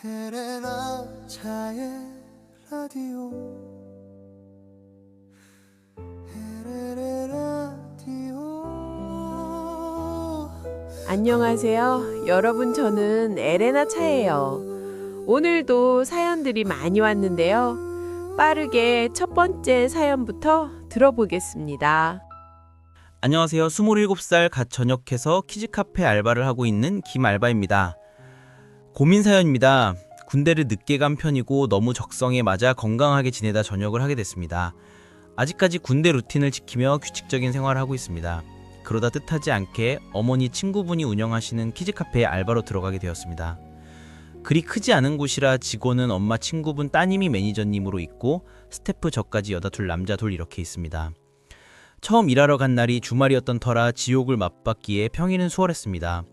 헤레나 차의 라디오 헤레레 라디오. 안녕하세요. 여러분, 저는 에레나 차예요. 오늘도 사연들이 많이 왔는데요. 빠르게 첫 번째 사연부터 들어보겠습니다. 안녕하세요. 27살 갓 전역해서 키즈카페 알바를 하고 있는 김알바입니다. 고민 사연입니다. 군대를 늦게 간 편이고 너무 적성에 맞아 건강하게 지내다 전역을 하게 됐습니다. 아직까지 군대 루틴을 지키며 규칙적인 생활을 하고 있습니다. 그러다 뜻하지 않게 어머니 친구분이 운영하시는 키즈카페에 알바로 들어가게 되었습니다. 그리 크지 않은 곳이라 직원은 엄마 친구분 따님이 매니저님으로 있고 스태프 저까지 여자 둘 남자 둘 이렇게 있습니다. 처음 일하러 간 날이 주말이었던 터라 지옥을 맛봤기에 평일은 수월했습니다.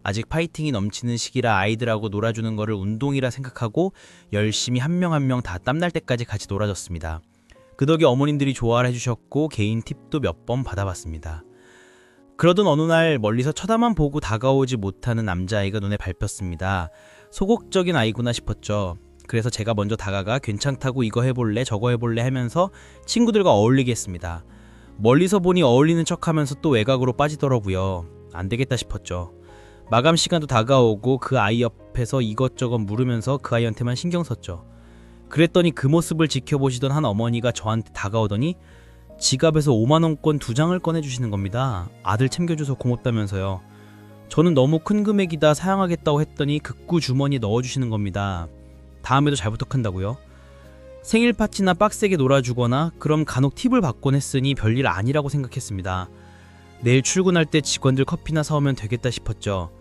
아직 파이팅이 넘치는 시기라 아이들하고 놀아주는 거를 운동이라 생각하고 열심히 한 명 한 명 다 땀날 때까지 같이 놀아줬습니다. 그 덕에 어머님들이 좋아를 해주셨고 개인 팁도 몇 번 받아봤습니다. 그러던 어느 날 멀리서 쳐다만 보고 다가오지 못하는 남자아이가 눈에 밟혔습니다. 소극적인 아이구나 싶었죠. 그래서 제가 먼저 다가가 괜찮다고 이거 해볼래 저거 해볼래 하면서 친구들과 어울리게 했습니다. 멀리서 보니 어울리는 척하면서 또 외곽으로 빠지더라고요. 안되겠다 싶었죠. 마감 시간도 다가오고 그 아이 옆에서 이것저것 물으면서 그 아이한테만 신경 썼죠. 그랬더니 그 모습을 지켜보시던 한 어머니가 저한테 다가오더니 지갑에서 5만원권 2장을 꺼내주시는 겁니다. 아들 챙겨줘서 고맙다면서요. 저는 너무 큰 금액이다 사양하겠다고 했더니 극구 주머니에 넣어주시는 겁니다. 다음에도 잘 부탁한다고요. 생일 파티나 빡세게 놀아주거나 그럼 간혹 팁을 받곤 했으니 별일 아니라고 생각했습니다. 내일 출근할 때 직원들 커피나 사오면 되겠다 싶었죠.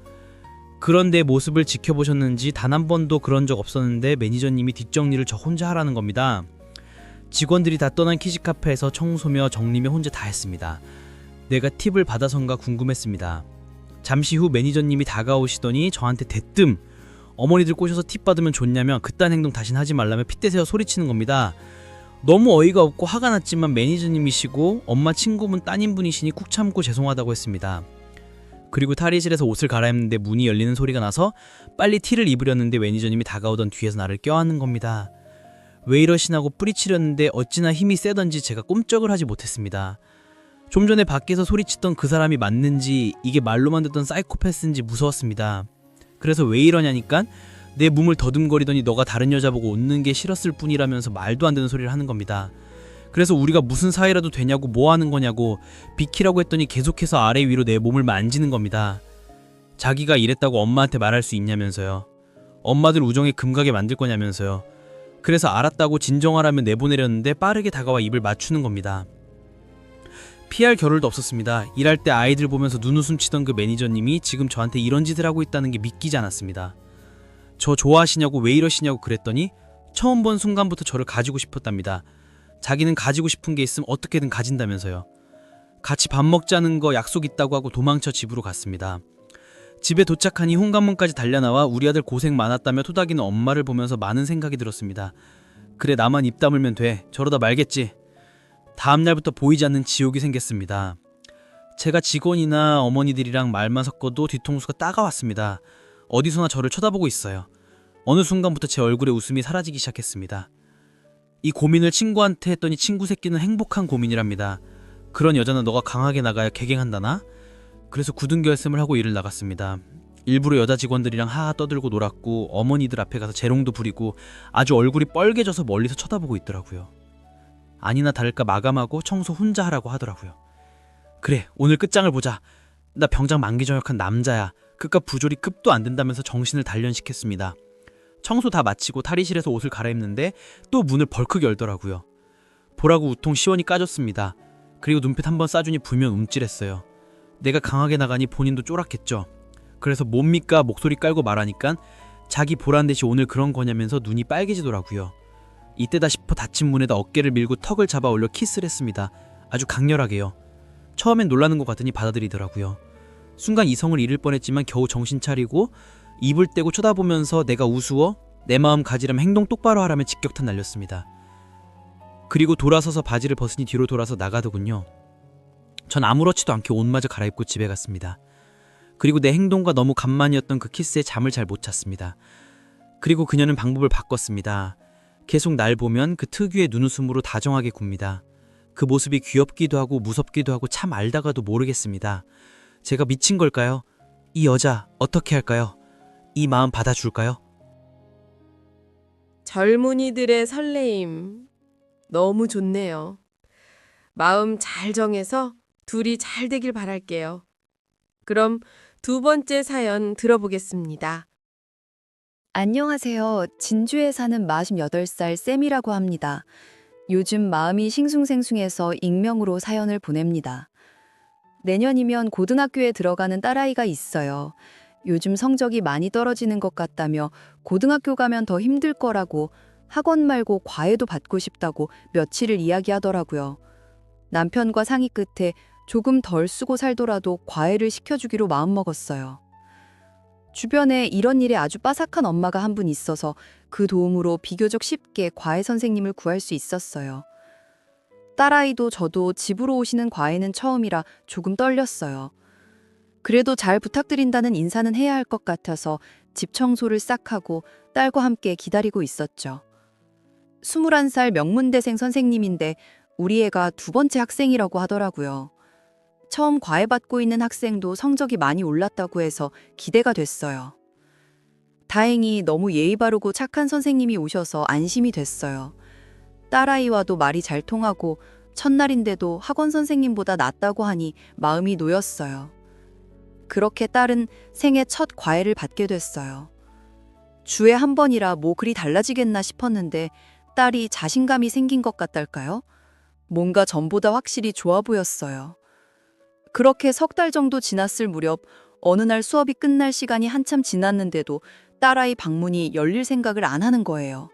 그런데 모습을 지켜보셨는지 단 한 번도 그런 적 없었는데 매니저님이 뒷정리를 저 혼자 하라는 겁니다. 직원들이 다 떠난 키즈카페에서 청소며 정리며 혼자 다 했습니다. 내가 팁을 받아선가 궁금했습니다. 잠시 후 매니저님이 다가오시더니 저한테 대뜸 어머니들 꼬셔서 팁 받으면 좋냐며 그딴 행동 다신 하지 말라며 핏대세워 소리치는 겁니다. 너무 어이가 없고 화가 났지만 매니저님이시고 엄마 친구분 따님분이시니 꾹 참고 죄송하다고 했습니다. 그리고 탈의실에서 옷을 갈아입는데 문이 열리는 소리가 나서 빨리 티를 입으려는데 매니저님이 다가오던 뒤에서 나를 껴안는 겁니다. 왜 이러시냐고 뿌리치렸는데 어찌나 힘이 세던지 제가 꼼짝을 하지 못했습니다. 좀 전에 밖에서 소리치던 그 사람이 맞는지 이게 말로만 듣던 사이코패스인지 무서웠습니다. 그래서 왜 이러냐니까 내 몸을 더듬거리더니 너가 다른 여자 보고 웃는 게 싫었을 뿐이라면서 말도 안 되는 소리를 하는 겁니다. 그래서 우리가 무슨 사이라도 되냐고 뭐 하는 거냐고 비키라고 했더니 계속해서 아래 위로 내 몸을 만지는 겁니다. 자기가 이랬다고 엄마한테 말할 수 있냐면서요. 엄마들 우정에 금가게 만들 거냐면서요. 그래서 알았다고 진정하라면 내보내려는데 빠르게 다가와 입을 맞추는 겁니다. 피할 겨를도 없었습니다. 일할 때 아이들 보면서 눈웃음 치던 그 매니저님이 지금 저한테 이런 짓을 하고 있다는 게 믿기지 않았습니다. 저 좋아하시냐고 왜 이러시냐고 그랬더니 처음 본 순간부터 저를 가지고 싶었답니다. 자기는 가지고 싶은 게 있으면 어떻게든 가진다면서요. 같이 밥 먹자는 거 약속 있다고 하고 도망쳐 집으로 갔습니다. 집에 도착하니 현관문까지 달려나와 우리 아들 고생 많았다며 토닥이는 엄마를 보면서 많은 생각이 들었습니다. 그래 나만 입 다물면 돼. 저러다 말겠지. 다음날부터 보이지 않는 지옥이 생겼습니다. 제가 직원이나 어머니들이랑 말만 섞어도 뒤통수가 따가웠습니다. 어디서나 저를 쳐다보고 있어요. 어느 순간부터 제 얼굴에 웃음이 사라지기 시작했습니다. 이 고민을 친구한테 했더니 친구 새끼는 행복한 고민이랍니다. 그런 여자는 너가 강하게 나가야 개갱한다나? 그래서 굳은 결심을 하고 일을 나갔습니다. 일부러 여자 직원들이랑 하하 떠들고 놀았고 어머니들 앞에 가서 재롱도 부리고 아주 얼굴이 뻘개져서 멀리서 쳐다보고 있더라고요. 아니나 다를까 마감하고 청소 혼자 하라고 하더라고요. 그래 오늘 끝장을 보자. 나 병장 만기 전역한 남자야. 그깟 부조리 급도 안 된다면서 정신을 단련시켰습니다. 청소 다 마치고 탈의실에서 옷을 갈아입는데 또 문을 벌컥 열더라고요. 보라고 우통 시원히 까줬습니다. 그리고 눈빛 한번 쏴주니 불면 움찔했어요. 내가 강하게 나가니 본인도 쫄았겠죠. 그래서 뭡니까 목소리 깔고 말하니까 자기 보란 듯이 오늘 그런 거냐면서 눈이 빨개지더라고요. 이때다 싶어 닫힌 문에다 어깨를 밀고 턱을 잡아 올려 키스를 했습니다. 아주 강렬하게요. 처음엔 놀라는 것 같더니 받아들이더라고요. 순간 이성을 잃을 뻔했지만 겨우 정신 차리고 입을 떼고 쳐다보면서 내가 우스워? 내 마음 가지려면 행동 똑바로 하라며 직격탄 날렸습니다. 그리고 돌아서서 바지를 벗으니 뒤로 돌아서 나가더군요. 전 아무렇지도 않게 옷마저 갈아입고 집에 갔습니다. 그리고 내 행동과 너무 간만이었던 그 키스에 잠을 잘 못 잤습니다. 그리고 그녀는 방법을 바꿨습니다. 계속 날 보면 그 특유의 눈웃음으로 다정하게 굽니다. 그 모습이 귀엽기도 하고 무섭기도 하고 참 알다가도 모르겠습니다. 제가 미친 걸까요? 이 여자 어떻게 할까요? 이 마음 받아줄까요? 젊은이들의 설레임. 너무 좋네요. 마음 잘 정해서 둘이 잘 되길 바랄게요. 그럼 두 번째 사연 들어보겠습니다. 안녕하세요. 진주에 사는 48살 쌤이라고 합니다. 요즘 마음이 싱숭생숭해서 익명으로 사연을 보냅니다. 내년이면 고등학교에 들어가는 딸아이가 있어요. 요즘 성적이 많이 떨어지는 것 같다며 고등학교 가면 더 힘들 거라고 학원 말고 과외도 받고 싶다고 며칠을 이야기하더라고요. 남편과 상의 끝에 조금 덜 쓰고 살더라도 과외를 시켜주기로 마음먹었어요. 주변에 이런 일에 아주 빠삭한 엄마가 한 분 있어서 그 도움으로 비교적 쉽게 과외 선생님을 구할 수 있었어요. 딸아이도 저도 집으로 오시는 과외는 처음이라 조금 떨렸어요. 그래도 잘 부탁드린다는 인사는 해야 할 것 같아서 집 청소를 싹 하고 딸과 함께 기다리고 있었죠. 21살 명문대생 선생님인데 우리 애가 두 번째 학생이라고 하더라고요. 처음 과외받고 있는 학생도 성적이 많이 올랐다고 해서 기대가 됐어요. 다행히 너무 예의 바르고 착한 선생님이 오셔서 안심이 됐어요. 딸아이와도 말이 잘 통하고 첫날인데도 학원 선생님보다 낫다고 하니 마음이 놓였어요. 그렇게 딸은 생애 첫 과외를 받게 됐어요. 주에 한 번이라 뭐 그리 달라지겠나 싶었는데 딸이 자신감이 생긴 것 같달까요? 뭔가 전보다 확실히 좋아 보였어요. 그렇게 석 달 정도 지났을 무렵 어느 날 수업이 끝날 시간이 한참 지났는데도 딸아이 방문이 열릴 생각을 안 하는 거예요.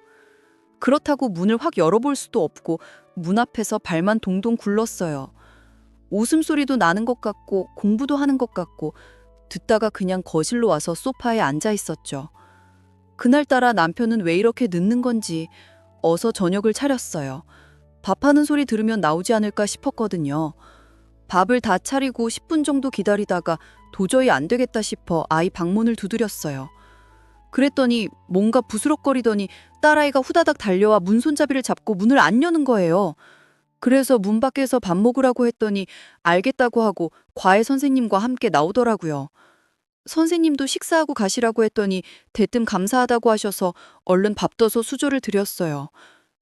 그렇다고 문을 확 열어볼 수도 없고 문 앞에서 발만 동동 굴렀어요. 웃음소리도 나는 것 같고 공부도 하는 것 같고 듣다가 그냥 거실로 와서 소파에 앉아 있었죠. 그날따라 남편은 왜 이렇게 늦는 건지 어서 저녁을 차렸어요. 밥하는 소리 들으면 나오지 않을까 싶었거든요. 밥을 다 차리고 10분 정도 기다리다가 도저히 안 되겠다 싶어 아이 방문을 두드렸어요. 그랬더니 뭔가 부스럭거리더니 딸아이가 후다닥 달려와 문 손잡이를 잡고 문을 안 여는 거예요. 그래서 문 밖에서 밥 먹으라고 했더니 알겠다고 하고 과외 선생님과 함께 나오더라고요. 선생님도 식사하고 가시라고 했더니 대뜸 감사하다고 하셔서 얼른 밥 떠서 수저를 드렸어요.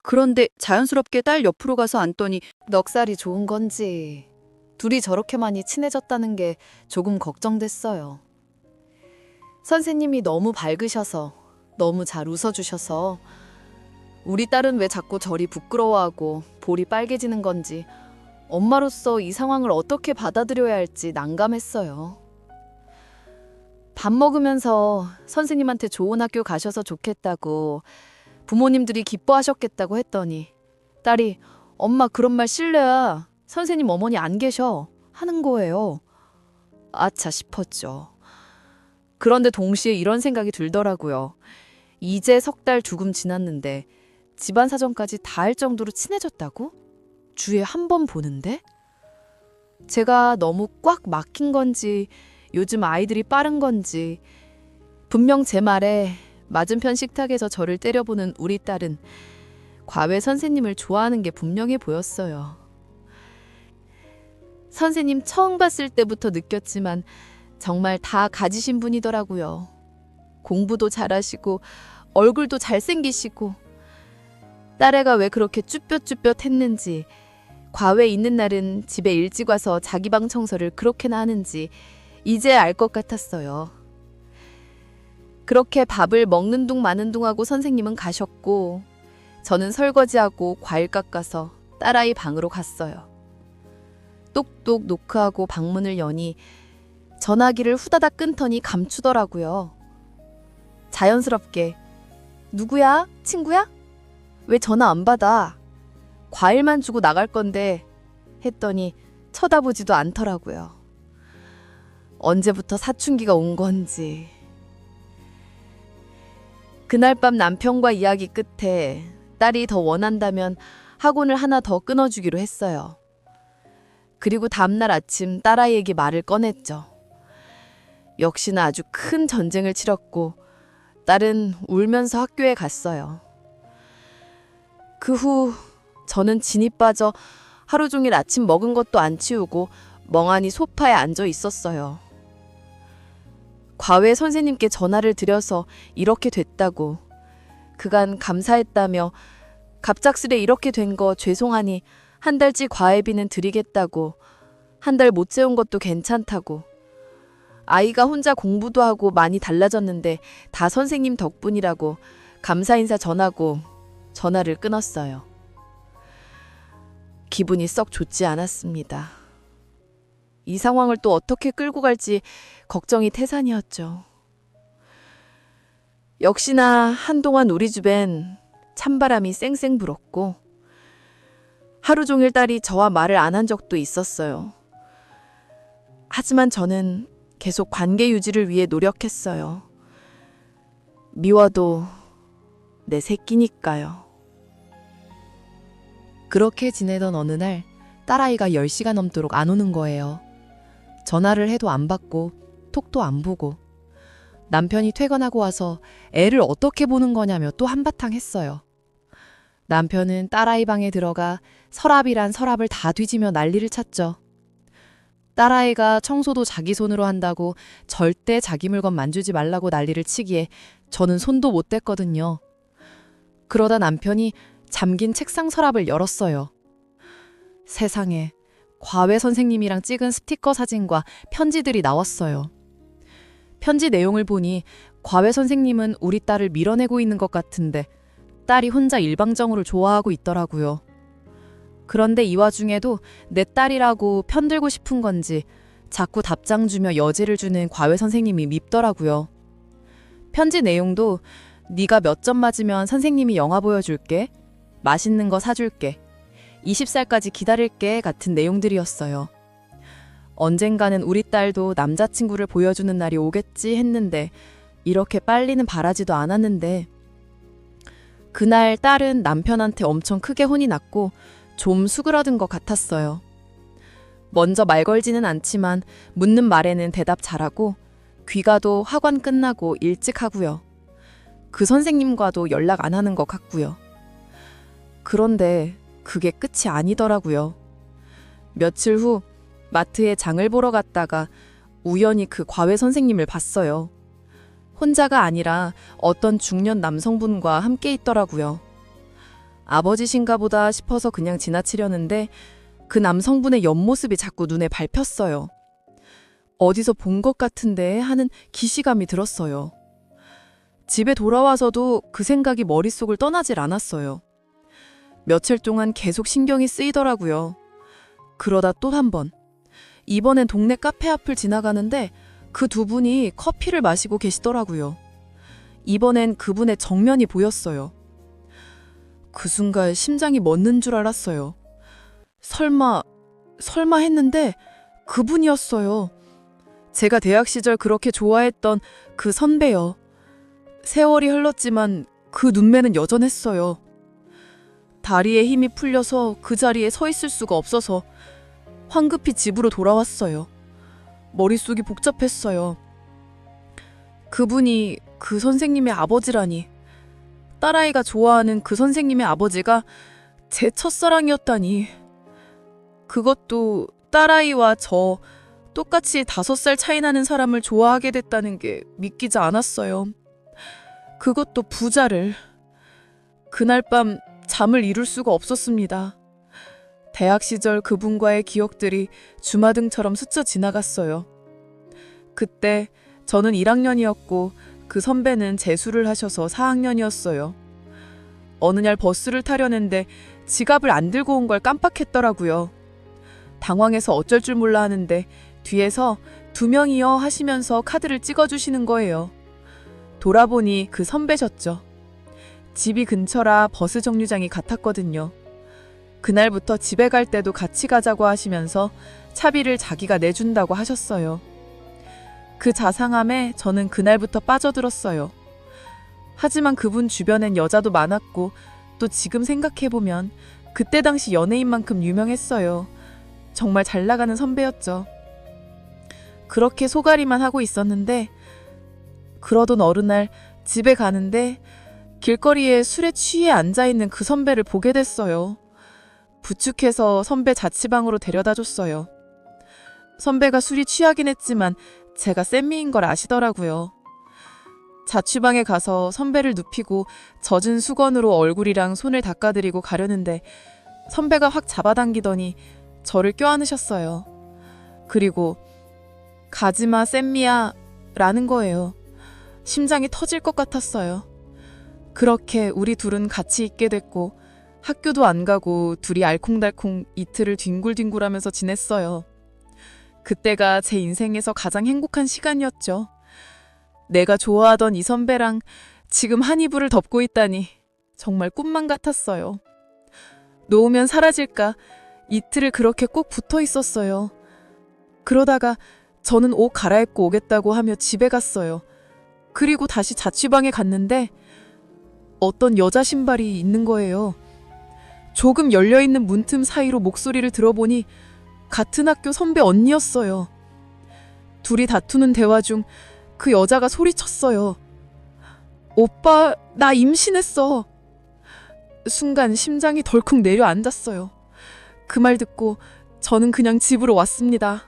그런데 자연스럽게 딸 옆으로 가서 앉더니 넉살이 좋은 건지 둘이 저렇게 많이 친해졌다는 게 조금 걱정됐어요. 선생님이 너무 밝으셔서 너무 잘 웃어주셔서 우리 딸은 왜 자꾸 저리 부끄러워하고 볼이 빨개지는 건지 엄마로서 이 상황을 어떻게 받아들여야 할지 난감했어요. 밥 먹으면서 선생님한테 좋은 학교 가셔서 좋겠다고 부모님들이 기뻐하셨겠다고 했더니 딸이 엄마 그런 말 실례야. 선생님 어머니 안 계셔 하는 거예요. 아차 싶었죠. 그런데 동시에 이런 생각이 들더라고요. 이제 석 달 조금 지났는데 집안 사정까지 다 할 정도로 친해졌다고? 주에 한 번 보는데? 제가 너무 꽉 막힌 건지 요즘 아이들이 빠른 건지 분명 제 말에 맞은편 식탁에서 저를 때려보는 우리 딸은 과외 선생님을 좋아하는 게 분명해 보였어요. 선생님 처음 봤을 때부터 느꼈지만 정말 다 가지신 분이더라고요. 공부도 잘하시고 얼굴도 잘생기시고 딸애가 왜 그렇게 쭈뼛쭈뼛 했는지 과외 있는 날은 집에 일찍 와서 자기 방 청소를 그렇게나 하는지 이제 알 것 같았어요. 그렇게 밥을 먹는 둥 마는 둥 하고 선생님은 가셨고 저는 설거지하고 과일 깎아서 딸아이 방으로 갔어요. 똑똑 노크하고 방문을 여니 전화기를 후다닥 끊더니 감추더라고요. 자연스럽게 누구야? 친구야? 왜 전화 안 받아? 과일만 주고 나갈 건데 했더니 쳐다보지도 않더라고요. 언제부터 사춘기가 온 건지. 그날 밤 남편과 이야기 끝에 딸이 더 원한다면 학원을 하나 더 끊어주기로 했어요. 그리고 다음날 아침 딸아이에게 말을 꺼냈죠. 역시나 아주 큰 전쟁을 치렀고 딸은 울면서 학교에 갔어요. 그 후 저는 진이 빠져 하루 종일 아침 먹은 것도 안 치우고 멍하니 소파에 앉아 있었어요. 과외 선생님께 전화를 드려서 이렇게 됐다고, 그간 감사했다며 갑작스레 이렇게 된 거 죄송하니 한 달치 과외비는 드리겠다고, 한 달 못 재운 것도 괜찮다고, 아이가 혼자 공부도 하고 많이 달라졌는데 다 선생님 덕분이라고 감사 인사 전하고 전화를 끊었어요. 기분이 썩 좋지 않았습니다. 이 상황을 또 어떻게 끌고 갈지 걱정이 태산이었죠. 역시나 한동안 우리 집엔 찬바람이 쌩쌩 불었고 하루 종일 딸이 저와 말을 안 한 적도 있었어요. 하지만 저는 계속 관계 유지를 위해 노력했어요. 미워도 내 새끼니까요. 그렇게 지내던 어느 날 딸아이가 10시가 넘도록 안 오는 거예요. 전화를 해도 안 받고 톡도 안 보고 남편이 퇴근하고 와서 애를 어떻게 보는 거냐며 또 한바탕 했어요. 남편은 딸아이 방에 들어가 서랍이란 서랍을 다 뒤지며 난리를 쳤죠. 딸아이가 청소도 자기 손으로 한다고 절대 자기 물건 만지지 말라고 난리를 치기에 저는 손도 못 댔거든요. 그러다 남편이 잠긴 책상 서랍을 열었어요. 세상에, 과외 선생님이랑 찍은 스티커 사진과 편지들이 나왔어요. 편지 내용을 보니 과외 선생님은 우리 딸을 밀어내고 있는 것 같은데 딸이 혼자 일방적으로 좋아하고 있더라고요. 그런데 이 와중에도 내 딸이라고 편들고 싶은 건지 자꾸 답장 주며 여지를 주는 과외 선생님이 밉더라고요. 편지 내용도 네가 몇 점 맞으면 선생님이 영화 보여줄게, 맛있는 거 사줄게, 20살까지 기다릴게 같은 내용들이었어요. 언젠가는 우리 딸도 남자친구를 보여주는 날이 오겠지 했는데 이렇게 빨리는 바라지도 않았는데 그날 딸은 남편한테 엄청 크게 혼이 났고 좀 수그러든 것 같았어요. 먼저 말 걸지는 않지만 묻는 말에는 대답 잘하고 귀가도 학원 끝나고 일찍 하고요. 그 선생님과도 연락 안 하는 것 같고요. 그런데 그게 끝이 아니더라고요. 며칠 후 마트에 장을 보러 갔다가 우연히 그 과외 선생님을 봤어요. 혼자가 아니라 어떤 중년 남성분과 함께 있더라고요. 아버지신가 보다 싶어서 그냥 지나치려는데 그 남성분의 옆모습이 자꾸 눈에 밟혔어요. 어디서 본 것 같은데 하는 기시감이 들었어요. 집에 돌아와서도 그 생각이 머릿속을 떠나질 않았어요. 며칠 동안 계속 신경이 쓰이더라고요. 그러다 또 한 번. 이번엔 동네 카페 앞을 지나가는데 그 두 분이 커피를 마시고 계시더라고요. 이번엔 그분의 정면이 보였어요. 그 순간 심장이 멎는 줄 알았어요. 설마 했는데 그분이었어요. 제가 대학 시절 그렇게 좋아했던 그 선배요. 세월이 흘렀지만 그 눈매는 여전했어요. 다리에 힘이 풀려서 그 자리에 서 있을 수가 없어서 황급히 집으로 돌아왔어요. 머릿속이 복잡했어요. 그분이 그 선생님의 아버지라니. 딸아이가 좋아하는 그 선생님의 아버지가 제 첫사랑이었다니. 그것도 딸아이와 저 똑같이 5살 차이 나는 사람을 좋아하게 됐다는 게 믿기지 않았어요. 그것도 부자를. 그날 밤 잠을 이룰 수가 없었습니다. 대학 시절 그분과의 기억들이 주마등처럼 스쳐 지나갔어요. 그때 저는 1학년이었고 그 선배는 재수를 하셔서 4학년이었어요. 어느 날 버스를 타려는데 지갑을 안 들고 온 걸 깜빡했더라고요. 당황해서 어쩔 줄 몰라 하는데 뒤에서 2명이요 하시면서 카드를 찍어주시는 거예요. 돌아보니 그 선배셨죠. 집이 근처라 버스 정류장이 같았거든요. 그날부터 집에 갈 때도 같이 가자고 하시면서 차비를 자기가 내준다고 하셨어요. 그 자상함에 저는 그날부터 빠져들었어요. 하지만 그분 주변엔 여자도 많았고 또 지금 생각해보면 그때 당시 연예인만큼 유명했어요. 정말 잘 나가는 선배였죠. 그렇게 소가리만 하고 있었는데 그러던 어느 날 집에 가는데 길거리에 술에 취해 앉아있는 그 선배를 보게 됐어요. 부축해서 선배 자취방으로 데려다 줬어요. 선배가 술이 취하긴 했지만 제가 쌤미인 걸 아시더라고요. 자취방에 가서 선배를 눕히고 젖은 수건으로 얼굴이랑 손을 닦아드리고 가려는데 선배가 확 잡아당기더니 저를 껴안으셨어요. 그리고 가지마 쌤미야 라는 거예요. 심장이 터질 것 같았어요. 그렇게 우리 둘은 같이 있게 됐고 학교도 안 가고 둘이 알콩달콩 이틀을 뒹굴뒹굴하면서 지냈어요. 그때가 제 인생에서 가장 행복한 시간이었죠. 내가 좋아하던 이 선배랑 지금 한 이불을 덮고 있다니 정말 꿈만 같았어요. 놓으면 사라질까 이틀을 그렇게 꼭 붙어 있었어요. 그러다가 저는 옷 갈아입고 오겠다고 하며 집에 갔어요. 그리고 다시 자취방에 갔는데 어떤 여자 신발이 있는 거예요. 조금 열려있는 문틈 사이로 목소리를 들어보니 같은 학교 선배 언니였어요. 둘이 다투는 대화 중 그 여자가 소리쳤어요. 오빠, 나 임신했어. 순간 심장이 덜컥 내려앉았어요. 그 말 듣고 저는 그냥 집으로 왔습니다.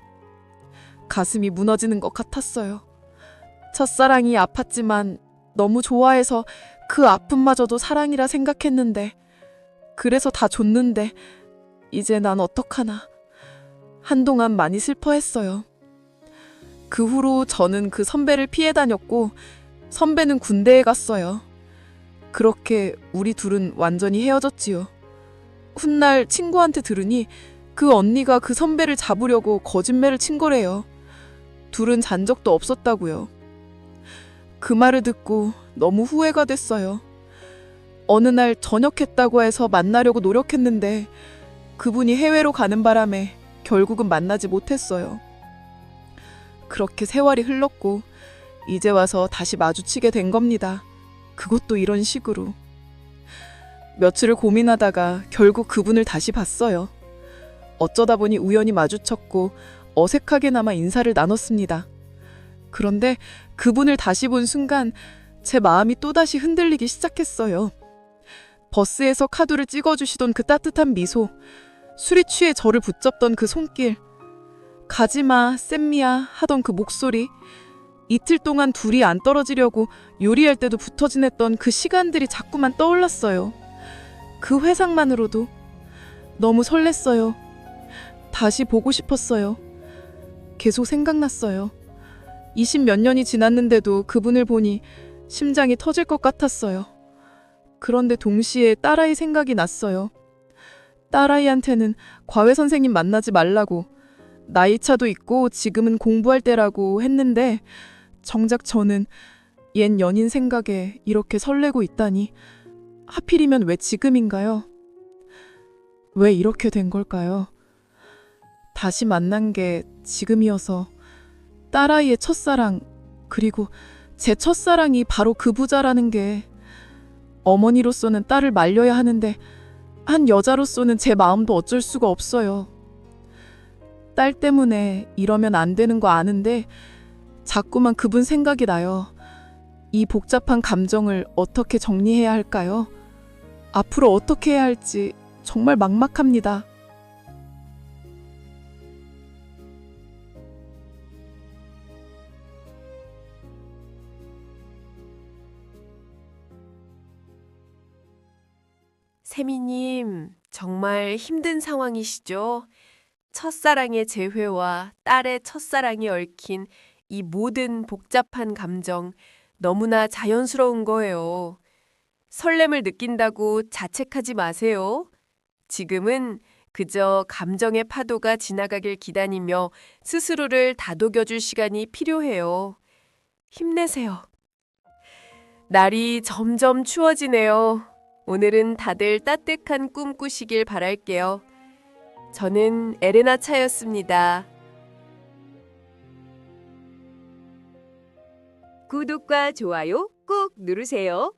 가슴이 무너지는 것 같았어요. 첫사랑이 아팠지만 너무 좋아해서 그 아픔마저도 사랑이라 생각했는데 그래서 다 줬는데 이제 난 어떡하나. 한동안 많이 슬퍼했어요. 그 후로 저는 그 선배를 피해 다녔고 선배는 군대에 갔어요. 그렇게 우리 둘은 완전히 헤어졌지요. 훗날 친구한테 들으니 그 언니가 그 선배를 잡으려고 거짓말을 친 거래요. 둘은 잔 적도 없었다고요. 그 말을 듣고 너무 후회가 됐어요. 어느 날 전역했다고 해서 만나려고 노력했는데 그분이 해외로 가는 바람에 결국은 만나지 못했어요. 그렇게 세월이 흘렀고 이제 와서 다시 마주치게 된 겁니다. 그것도 이런 식으로. 며칠을 고민하다가 결국 그분을 다시 봤어요. 어쩌다 보니 우연히 마주쳤고 어색하게나마 인사를 나눴습니다. 그런데 그분을 다시 본 순간 제 마음이 또다시 흔들리기 시작했어요. 버스에서 카드를 찍어주시던 그 따뜻한 미소, 술이 취해 저를 붙잡던 그 손길, 가지마 쌤미야 하던 그 목소리, 이틀 동안 둘이 안 떨어지려고 요리할 때도 붙어 지냈던 그 시간들이 자꾸만 떠올랐어요. 그 회상만으로도 너무 설렜어요. 다시 보고 싶었어요. 계속 생각났어요. 20몇 년이 지났는데도 그분을 보니 심장이 터질 것 같았어요. 그런데 동시에 딸아이 생각이 났어요. 딸아이한테는 과외 선생님 만나지 말라고, 나이차도 있고 지금은 공부할 때라고 했는데 정작 저는 옛 연인 생각에 이렇게 설레고 있다니. 하필이면 왜 지금인가요? 왜 이렇게 된 걸까요? 다시 만난 게 지금이어서 딸아이의 첫사랑, 그리고 제 첫사랑이 바로 그 부자라는 게, 어머니로서는 딸을 말려야 하는데 한 여자로서는 제 마음도 어쩔 수가 없어요. 딸 때문에 이러면 안 되는 거 아는데 자꾸만 그분 생각이 나요. 이 복잡한 감정을 어떻게 정리해야 할까요? 앞으로 어떻게 해야 할지 정말 막막합니다. 세미님, 정말 힘든 상황이시죠? 첫사랑의 재회와 딸의 첫사랑이 얽힌 이 모든 복잡한 감정 너무나 자연스러운 거예요. 설렘을 느낀다고 자책하지 마세요. 지금은 그저 감정의 파도가 지나가길 기다리며 스스로를 다독여줄 시간이 필요해요. 힘내세요. 날이 점점 추워지네요. 오늘은 다들 따뜻한 꿈 꾸시길 바랄게요. 저는 에레나 차였습니다. 구독과 좋아요 꼭 누르세요.